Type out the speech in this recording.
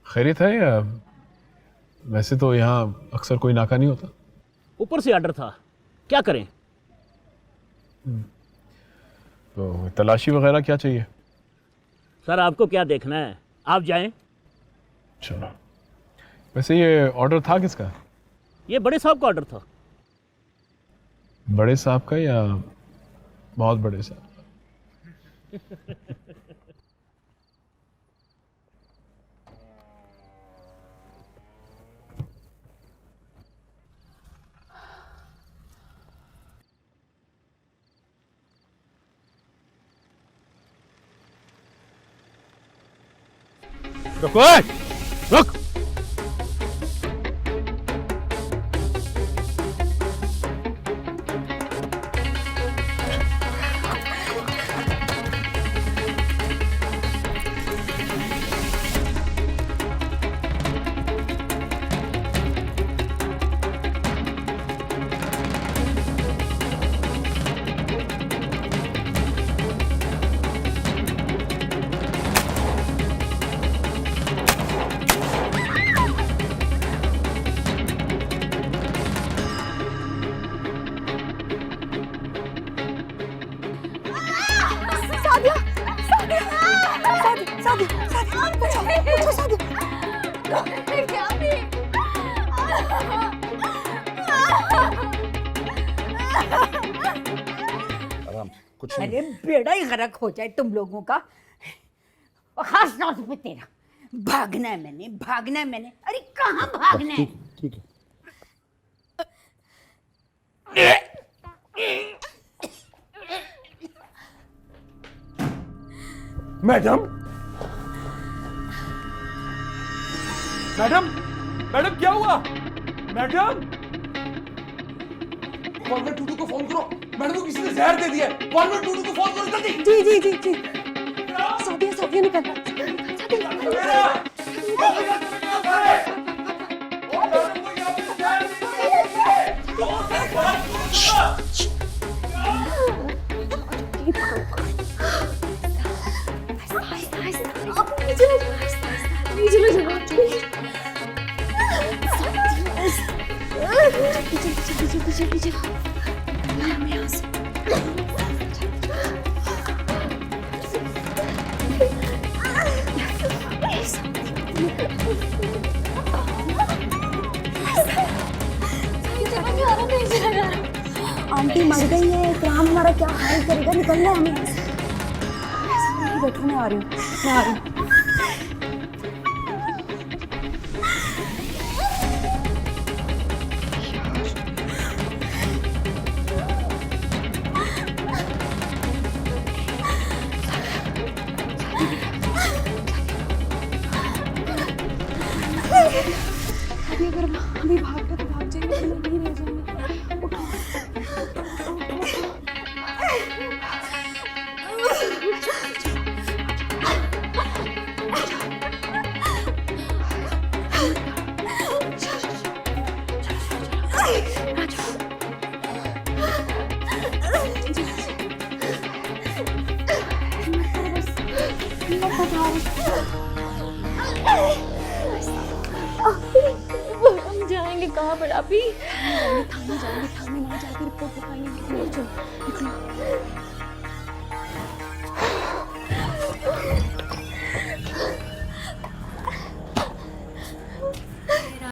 खैरियत है या वैसे तो यहाँ अक्सर कोई नाका नहीं होता। ऊपर से ऑर्डर था, क्या करें। तो तलाशी वगैरह क्या चाहिए? सर आपको क्या देखना है, आप जाएं। चलो। वैसे ये ऑर्डर था किसका? ये बड़े साहब का ऑर्डर था। बड़े साहब का या बहुत बड़े साहब का? रुको, रुक। अरे बेड़ा ही गरक हो जाए तुम लोगों का, और खास तौर पे तेरा। भागना है मैंने। अरे कहाँ भागना है? ठीक है। मैडम क्या हुआ? मैडम 112 को फोन करो। मैडम को किसी ने जहर दे दिया है। 112 को फोन करो जल्दी। जी। सादिया निकल। आंटी मर गई है, इकराम हमारा क्या हाल करेगा? निकलना है हमें। बैठो, मैं आ रही हूँ। अगर अभी भाग गए तो भाग जाएंगे, हम लोग नहीं रह जाएंगे। हम जाएंगे कहाँ पर अभी? थाने ना जाकर रिपोर्ट लिखाएंगे। चलो निकलो।